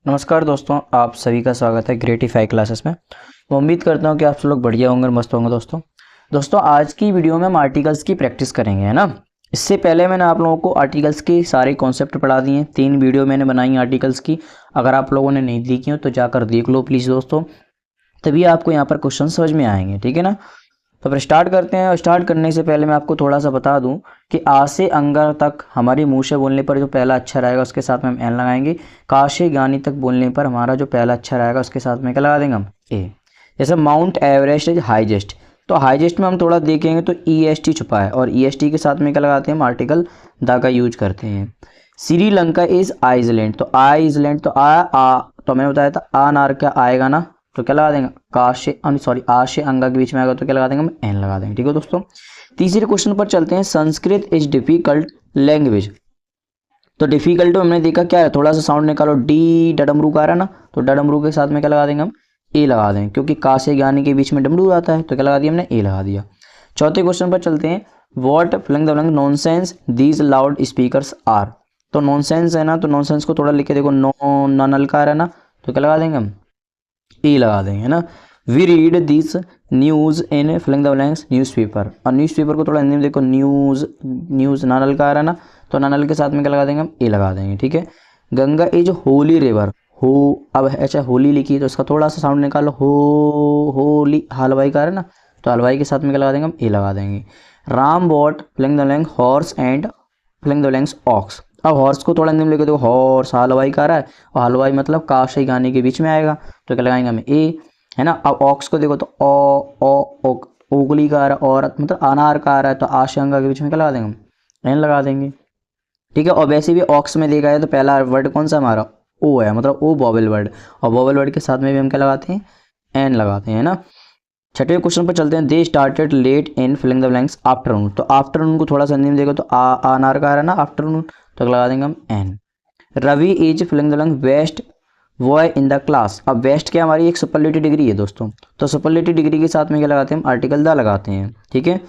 नमस्कार दोस्तों, आप सभी का स्वागत है ग्रेटिफाई क्लासेस में। मैं उम्मीद करता हूँ कि आप सब लोग बढ़िया होंगे और मस्त होंगे। दोस्तों आज की वीडियो में हम आर्टिकल्स की प्रैक्टिस करेंगे, है ना। इससे पहले मैंने आप लोगों को आर्टिकल्स के सारे कॉन्सेप्ट पढ़ा दिए हैं। 3 वीडियो मैंने बनाई आर्टिकल्स की। अगर आप लोगों ने नहीं देखी हो तो जाकर देख लो प्लीज़ दोस्तों, तभी आपको यहाँ पर क्वेश्चन समझ में आएंगे, ठीक है ना। तो फिर स्टार्ट करते हैं। और स्टार्ट करने से पहले मैं आपको थोड़ा सा बता दूं कि आ से अंगा तक हमारी मुंह से बोलने पर जो पहला अक्षर आएगा उसके साथ में हम एन लगाएंगे। का से गानी तक बोलने पर हमारा जो पहला अक्षर आएगा उसके साथ में क्या लगा देंगे हम, ए। जैसे माउंट एवरेस्ट इज हाईएस्ट, तो हाईएस्ट में हम थोड़ा देखेंगे तो ई एस टी छुपा है, और ई एस टी के साथ में क्या लगाते हैं हम, आर्टिकल द का यूज करते हैं। श्रीलंका इज आइसलैंड, तो आइसलैंड तो तो मैंने बताया था आ नार क्या आएगा ना, तो क्या लगा देंगे, का से सॉरी आ से अंगा के बीच में आएगा तो क्या लगा देंगे हम, एन लगा देंगे, ठीक है दोस्तों। तीसरे क्वेश्चन पर चलते हैं। संस्कृत इज डिफिकल्ट लैंग्वेज, तो डिफिकल्ट में हमने देखा क्या है, थोड़ा सा साउंड निकालो, डी डडमरू का आ रहा है ना, तो डडमरू के साथ में क्या लगा देंगे हम, ए लगा देंगे, क्योंकि का से गाने के बीच में डमरू आता है तो क्या लगा दिया हमने, ए लगा दिया। चौथे क्वेश्चन पर चलते हैं। What filling the blank nonsense these loud speakers are, तो नॉनसेंस है ना, तो नॉनसेंस को थोड़ा लिख के देखो, नो नल का आ रहा है ना, तो क्या लगा देंगे हम, ई लगा देंगे, है ना। We read this news in filling the blanks newspaper, और न्यूज़पेपर को थोड़ा हिंदी में देखो, न्यूज़ न्यूज़ नानल का आ रहा है ना, तो नानल के साथ में क्या लगा देंगे हम, ए लगा देंगे, ठीक है। गंगा इज होली रिवर, हो अब अच्छा होली लिखी है तो इसका थोड़ा सा साउंड निकालो, हो होली हलवाई का आ रहा है ना, तो हलवाई के साथ में क्या लगा देंगे हम, ए लगा देंगे। Ram bought filling the blank horse and filling the blanks ox, अब हॉर्स को थोड़ा हिंदी में लिखे देखो, हॉर्स हलवाई का आ रहा है, और हलवाई मतलब का से गाने के बीच में आएगा तो क्या लगाएंगे हमें, ए, है ना। अब ऑक्स को देखो तो ओगली का आ रहा है, और मतलब अनार का आ रहा है, तो आशंका के बीच में क्या लगा देंगे हम, एन लगा देंगे, ठीक है। और वैसे भी ऑक्स में देखा है तो पहला वर्ड कौन सा हमारा, ओ है, मतलब ओ वॉवेल वर्ड, और वॉवेल वर्ड के साथ में भी हम क्या लगाते हैं, एन लगाते हैं ना। छठे क्वेश्चन पर चलते हैं। They started late in filling the blanks afternoon, तो आफ्टरनून को थोड़ा सा हिंदी में देखो तो आ नार का आ रहा है ना आफ्टरनून, तो लगा देंगे हम an. Ravi is filling the blank best boy in the class, अब बेस्ट क्या हमारी एक सुपरलेटिव डिग्री है दोस्तों, तो सुपरलेटिव डिग्री के साथ में क्या लगाते हैं हम, आर्टिकल द लगाते हैं, ठीक है।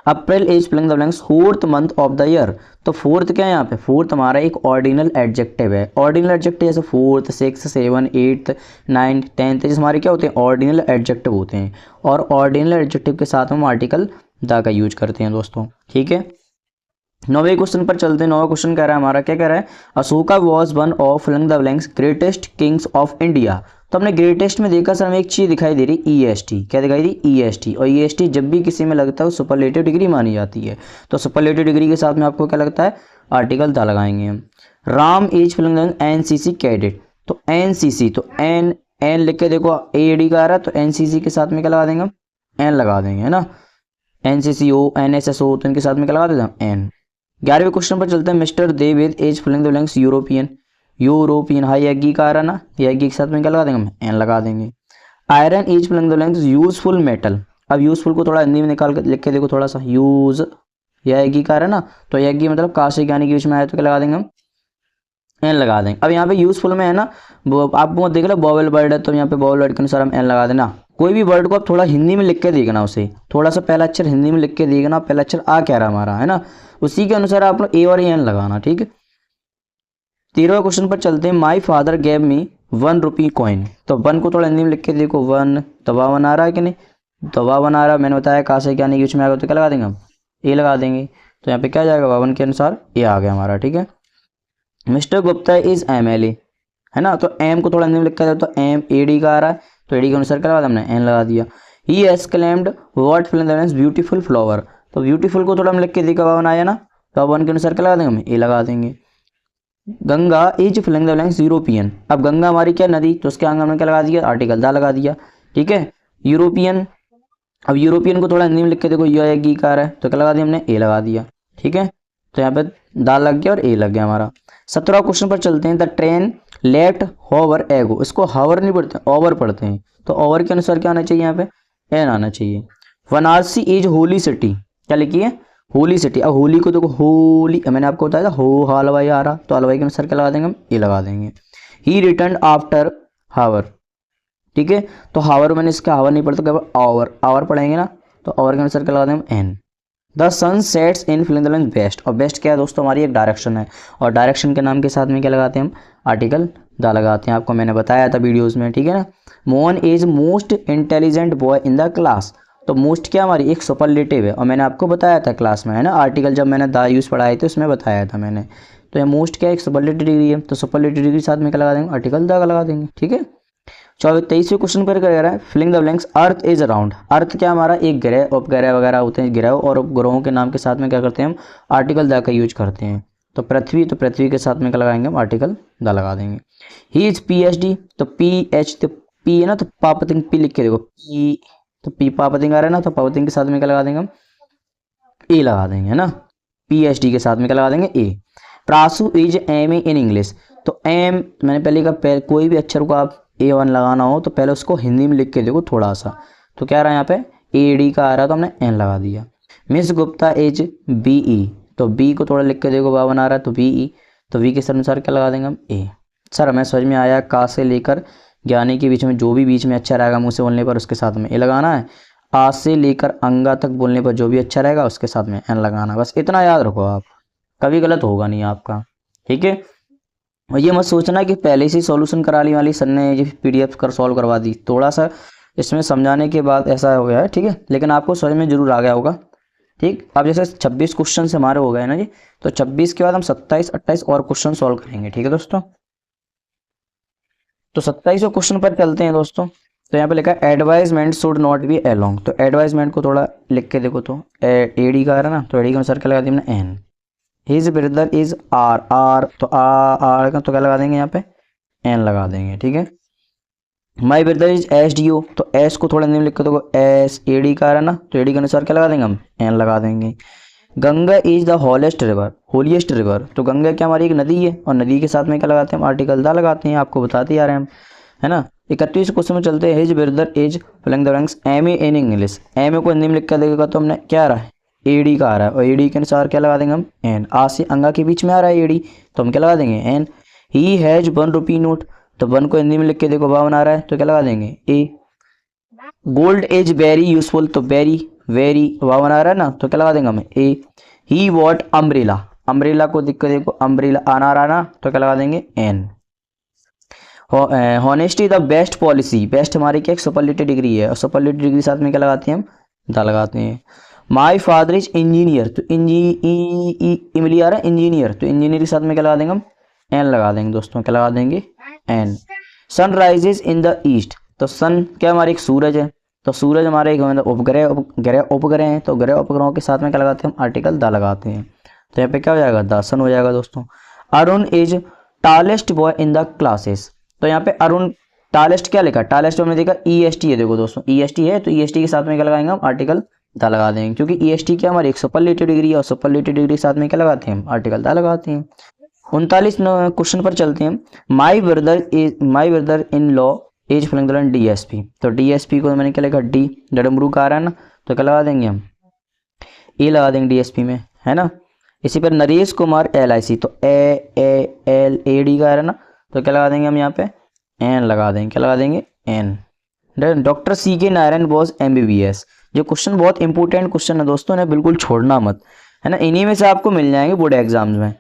April is filling the blanks fourth month of the year, तो फोर्थ क्या है यहाँ पे, फोर्थ हमारा एक ऑर्डिनल एडजेक्टिव है। ऑर्डिनल एडजेक्टिव जैसे fourth, six, seven, eighth, ninth, tenth, जैसे हमारे क्या होते हैं, ऑर्डिनल एडजेक्टिव होते हैं, और ऑर्डिनल एडजेक्टिव के साथ हम आर्टिकल द का यूज करते हैं दोस्तों, ठीक है। नौवें क्वेश्चन पर चलते हैं। नौवा क्वेश्चन कह रहा है हमारा, क्या कह रहा है, Ashoka was one of filling the blanks greatest kings of India, तो हमने ग्रेटेस्ट में देखा सर हमें एक चीज दिखाई दे रही, ई एस टी, क्या दिखाई दी, ई एस टी, और ई एस टी जब भी किसी में लगता है वो सुपरलेटिव डिग्री मानी जाती है, तो सुपरलेटिव डिग्री के साथ में आपको क्या लगता है, आर्टिकल द लगाएंगे हम। Ram is filling the N C C cadet, तो एन सी सी, तो एन एन लिख के देखो, ए डी का आ रहा है, तो एन सी सी के साथ में क्या लगा देंगे हम, एन लगा देंगे, है ना। एन सी सी ओ, एन एस एस ओ, तो इनके साथ में क्या लगा देते हैं, एन। 11वें क्वेश्चन पर चलते हैं। मिस्टर देवेद as filling the blanks European, European हाई एगी का आ रहा ना, ये एगी के साथ में क्या लगा देंगे हम, एन लगा देंगे। Iron is filling the blanks useful metal, अब यूजफुल को थोड़ा हिंदी में निकाल कर लिख के देखो, थोड़ा सा यूज, यह एगी का आ रहा ना, तो एगी मतलब काशी गाने के बीच में आया तो क्या लगा देंगे हम, एन लगा देंगे। अब यहाँ पे यूजफुल में है ना, आप वो देख लो बॉवेल वर्ड है तो यहाँ पे बॉवेल वर्ड के अनुसार हम एन लगा देना। कोई भी वर्ड को आप थोड़ा हिंदी में लिख के देखना, उसे थोड़ा सा पहला अक्षर हिंदी में लिख के देखना, पहला अक्षर आ क्या रहा हमारा, है ना, उसी के अनुसार आप लोग ए और एन लगाना, ठीक है। 13वें क्वेश्चन पर चलते हैं। My father gave me 1 rupee coin, तो 1 को थोड़ा हिंदी में लिख के देखो, 1 दबा बना रहा है कि नहीं, दबा बना रहा है, मैंने बताया कहाँ से क्या नहीं बीच में आएगा तो क्या लगा देंगे हम, ए लगा देंगे, तो यहाँ पे क्या जाएगा, 52 के अनुसार ए आ गया हमारा, ठीक है। Mister Gupta is M L A, है ना, तो एम को थोड़ा हिंदी में लिखा जाए तो एम ए डी का आ रहा है, तो ए डी के अनुसार क्या लगा हमने, एन लगा दिया। He exclaimed what fill in the blanks beautiful flower, तो ब्यूटीफुल को थोड़ा हम लिख के देखा, 52 आया ना, तो 52 के अनुसार क्या लगा देंगे हम, ए लगा देंगे। Ganga is filling the blanks European, अब गंगा हमारी क्या नदी, तो उसके आगे हमने क्या लगा दिया, आर्टिकल दा लगा दिया, ठीक है। यूरोपियन, अब यूरोपियन को थोड़ा हिंदी में लिख के देखो, यह गी का है तो क्या लगा दिया हमने, ए लगा दिया, ठीक है। तो यहाँ पे दाल लग गया और ए लग गया हमारा। 17वां क्वेश्चन पर चलते हैं। द ट्रेन लेफ्ट होवर एगो, इसको हावर नहीं पढ़ते, ओवर पढ़ते हैं, तो ओवर के अनुसार क्या आना चाहिए, यहाँ पे एन आना चाहिए। वाराणसी इज होली सिटी, क्या लिखिए, होली सिटी, अब होली को देखो, होली मैंने आपको बताया था, हो हलवाई आ रहा, तो हलवाई के अनुसार क्या लगा देंगे हम, ए लगा देंगे। ही रिटर्न आफ्टर हावर, ठीक है, तो हावर मैंने इसका हावर नहीं पढ़ता, केवल आवर, आवर पढ़ेंगे ना, तो आवर के अनुसार क्या लगा देंगे an. The sun sets in filling the blank best, और बेस्ट क्या है दोस्तों, हमारी एक डायरेक्शन है, और डायरेक्शन के नाम के साथ में क्या लगाते हैं हम, आर्टिकल दा लगाते हैं, आपको मैंने बताया था वीडियोस में, ठीक है ना। Mohan is most intelligent boy in the class. तो मोस्ट क्या हमारी एक सुपरलेटिव है, और मैंने आपको बताया था क्लास में, है ना, आर्टिकल जब मैंने दा यूज़ पढ़ाए थे उसमें बताया था मैंने। तो ये मोस्ट क्या एक सुपरलेटिव डिग्री है, तो सुपरलेटिव डिग्री साथ में क्या लगा देंगे, आर्टिकल दा लगा देंगे, ठीक है। 23वें क्वेश्चन पर क्या कह रहा है, filling the blanks. Earth is around. Earth क्या हमारा एक ग्रह, उपग्रह वगैरह होते हैं ग्रह, और उपग्रहों के नाम के साथ में क्या करते हैं हम, आर्टिकल द का यूज करते हैं। तो पृथ्वी के साथ में क्या लगाएंगे हम, आर्टिकल द लगा देंगे। He is PhD। तो PH, तो पी है ना, तो पापतिंग पी लिख के देखो, पी, तो पी पापतिंग आ रहा है ना, तो पापतिंग के साथ में क्या लगा देंगे हम, ए लगा देंगे, है ना। PhD के साथ में क्या लगा देंगे, ए। Prasu is MA in English. तो एम मैंने पहले कहा, कोई भी अक्षर को आप A1 लगाना हो तो पहले उसको हिंदी में लिख के देखो थोड़ा सा। तो क्या रहा है यहाँ पे, AD का आ रहा है तो हमने N लगा दिया। Miss Gupta is BE। तो B को थोड़ा लिख के देखो, बावन आ रहा है तो BE। तो V के अनुसार क्या लगा देंगे हम, A। सर हमें समझ में आया, का से लेकर ज्ञानी के बीच में जो भी बीच में अच्छा रहेगा मुँह से बोलने पर उसके साथ में ए लगाना है। आ से लेकर अंगा तक बोलने पर जो भी अच्छा रहेगा उसके साथ में N लगाना, बस इतना याद रखो आप, कभी गलत होगा नहीं आपका, ठीक है। और ये मत सोचना कि पहले से सॉल्यूशन करा ली वाली सर ने ये PDF कर सॉल्व करवा दी, थोड़ा सा इसमें समझाने के बाद ऐसा हो गया है, ठीक है, लेकिन आपको समझ में जरूर आ गया होगा, ठीक। अब जैसे 26 क्वेश्चन से हमारे हो गए ना जी, तो 26 के बाद हम 27 28 और क्वेश्चन सॉल्व करेंगे, ठीक है दोस्तों। तो 27वें क्वेश्चन पर चलते हैं दोस्तों। तो यहाँ पे लिखा है advisement should not be along. तो एडवाइजमेंट को थोड़ा लिख के देखो, तो AD का है ना, तो AD के अनुसार क्या लगा दिया हमने, N। His brother is R। तो R का तो क्या लगा देंगे यहाँ पे, N लगा देंगे, ठीक है। My brother is SDO। तो S को थोड़ा निम्न लिख के देखो, S AD का है ना, तो AD के अनुसार क्या लगा देंगे हम, N लगा देंगे। Ganga is the holiest river, holiest river. तो गंगा क्या हमारी एक नदी है, और नदी के साथ में क्या लगाते हैं हम, आर्टिकल दा लगाते हैं, आपको बताते आ रहे हैं हम, है ना। 31 क्वेश्चन में चलते हैं, his brother is filling the blanks MA in English. MA को हिंदी में लिख कर देगा तो हमने क्या आ रहा है, AD का आ रहा है, और AD के अनुसार क्या लगा देंगे हम, N। आ से अंगा के बीच में आ रहा है AD, तो हम क्या लगा देंगे, N। He has 1 rupee note. तो 1 को हिंदी में लिख के देखो, 52 आ रहा है, तो क्या लगा देंगे, A। Gold is very useful. तो वेरी 52 आ रहा है ना, तो क्या लगा देंगे हम, A। He what umbrella. Umbrella को दिख कर देखो, अम्ब्रेला आना रहा ना, तो क्या लगा देंगे, N। Honesty the best policy. Best हमारी क्या एक सुपरलेटिव डिग्री है, और सुपरलेटिव डिग्री साथ में क्या लगाते हैं हम, दा लगाते हैं। My father is engineer. तो इमली आ रहा है इंजीनियर, तो इंजीनियर के साथ में क्या लगा देंगे हम, N लगा देंगे दोस्तों, क्या लगा देंगे, N। Sun rises in the east. तो सन क्या हमारे एक सूरज है, तो सूरज हमारे एक उपग्रह हैं, तो ग्रह उपग्रहों के साथ में क्या लगाते हैं हम, आर्टिकल दा लगाते हैं। तो यहाँ पे क्या हो जाएगा, द सन हो जाएगा दोस्तों। Arun is tallest boy in the classes. तो यहाँ पे अरुण, टालेस्ट क्या लिखा, टालेस्ट हमने देखा EST है, देखो दोस्तों EST है, तो EST के साथ में क्या लगाएंगे हम, आर्टिकल दा लगा देंगे, क्योंकि EST क्या हमारी एक सुपरलेटिव डिग्री है, और सुपरलेटिव डिग्री के साथ में क्या लगाते हैं हम, आर्टिकल दा लगाते हैं। 39 क्वेश्चन पर चलते हैं। My brother in law as filling DSP। तो DSP को मैंने क्या लिखा, D। डडमरू का आ रहा है ना, तो क्या लगा देंगे हम, A लगा देंगे DSP में, है ना। इसी पर नरेश कुमार LIC। तो ALAD का आ रहा है ना, तो क्या लगा देंगे हम यहाँ पे, N लगा देंगे, क्या लगा देंगे, N। Doctor CK Narayan boss MBBS। जो क्वेश्चन बहुत इंपॉर्टेंट क्वेश्चन है दोस्तों, ने बिल्कुल छोड़ना मत, है ना, इन्हीं में से आपको मिल जाएंगे बोर्ड एग्जाम्स में।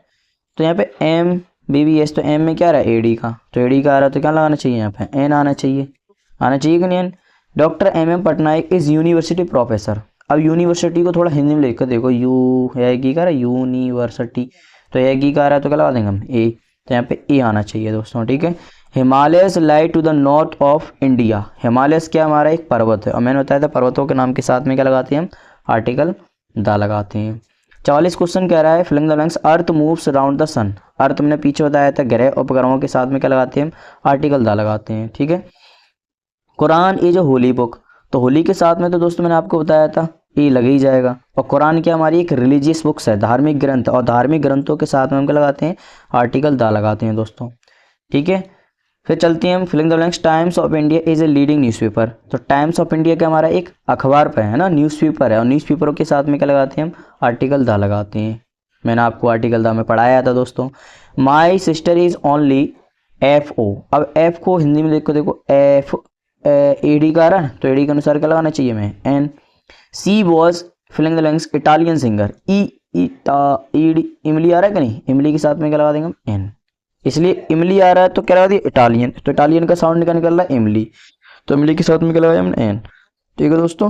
तो यहाँ पे MBBS, तो M में क्या रहा है, AD का, तो AD का आ रहा है, तो क्या लगाना चाहिए यहाँ पे, N आना चाहिए कि नहीं N। Doctor MM Patnaik is university professor. अब यूनिवर्सिटी को थोड़ा हिंदी में लिख कर देखो, यू है की का रहा है, यूनिवर्सिटी, तो एक का आ रहा है, तो क्या लगा देंगे हम, A। तो यहाँ पे A आना चाहिए दोस्तों, ठीक है। Himalayas lie to the north of India. Himalayas क्या हमारा एक पर्वत है, और मैंने बताया था पर्वतों के नाम के साथ में क्या लगाते हैं हम, आर्टिकल दा लगाते हैं। 44 क्वेश्चन कह रहा है filling the blanks. Earth moves around the sun. Earth हमने पीछे बताया था ग्रह उपग्रहों के साथ में क्या लगाते हैं हम, आर्टिकल दा लगाते हैं, ठीक है। Quran is a Holi book. तो होली के साथ में तो दोस्तों मैंने आपको बताया था ये लग ही जाएगा, और कुरान क्या हमारी एक रिलीजियस बुक्स है, धार्मिक ग्रंथ, और धार्मिक ग्रंथों के साथ में हम क्या लगाते हैं, आर्टिकल दा लगाते हैं दोस्तों, ठीक है। फिर चलते हैं हम filling the blanks. Times of India is a leading newspaper. तो टाइम्स ऑफ इंडिया का हमारा एक अखबार पर है ना, न्यूज़पेपर है, और न्यूज़पेपरों के साथ में क्या लगाते हैं हम, आर्टिकल दा लगाते हैं। मैंने आपको आर्टिकल दा में पढ़ाया था दोस्तों। My sister is only FO। अब F को हिंदी में देखो, F AD का आ रहा है, तो AD के अनुसार क्या लगाना चाहिए मैं, N। She was filling the blanks Italian singer. इमली आ रहा है कि नहीं, इमली के साथ में क्या लगा देंगे हम, N। इसलिए इमली आ रहा है तो क्या लगा दिया इटालियन, तो इटालियन का साउंड निकल रहा है इमली, तो इमली के साथ में क्या लगाया हमने एन। ठीक है दोस्तों,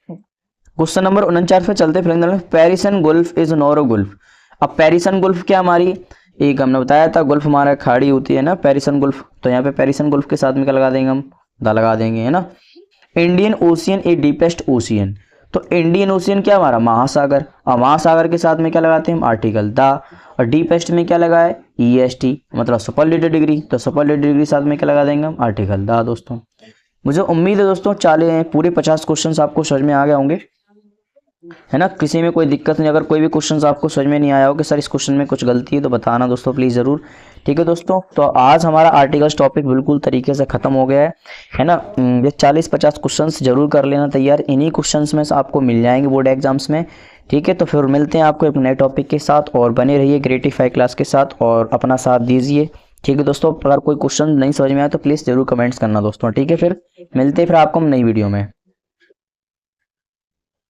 क्वेश्चन नंबर 49 पे चलते फिर। पेरिसन गुल्फ इज नॉर गुल्फ। अब पेरिसन गुल्फ क्या हमारी, एक हमने बताया था गुल्फ हमारा खाड़ी होती है ना पेरिसन गुल्फ, तो यहाँ पे पेरिसन गुल्फ के साथ में क्या लगा देंगे हम, द लगा देंगे, है ना। इंडियन ओशियन ए डीपेस्ट ओशियन, तो इंडियन ओशियन क्या हमारा महासागर, और महासागर के साथ में क्या लगाते हैं हम आर्टिकल द, और डीपेस्ट में क्या लगा है EST मतलब सुपरलेटिव डिग्री, तो सुपरलेटिव डिग्री साथ में क्या लगा देंगे हम आर्टिकल द। दोस्तों मुझे उम्मीद है दोस्तों पूरे 50 क्वेश्चंस आपको समझ में आ गए होंगे, है ना। किसी में कोई दिक्कत नहीं, अगर कोई भी क्वेश्चन आपको समझ में नहीं आया हो कि सर इस क्वेश्चन में कुछ गलती है तो बताना दोस्तों प्लीज़ ज़रूर। ठीक है दोस्तों, तो आज हमारा आर्टिकल्स टॉपिक बिल्कुल तरीके से ख़त्म हो गया है ना। ये 40-50 क्वेश्चंस जरूर कर लेना तैयार, इन्हीं क्वेश्चंस में से आपको मिल जाएंगे बोर्ड एग्जाम्स में। ठीक है, तो फिर मिलते हैं आपको एक नए टॉपिक के साथ, और बने रहिए ग्रेटिफाई क्लास के साथ और अपना साथ दीजिए। ठीक है दोस्तों, अगर कोई क्वेश्चन नहीं समझ में आया तो प्लीज़ ज़रूर कमेंट्स करना दोस्तों। ठीक है, फिर मिलते हैं फिर आपको हम नई वीडियो में।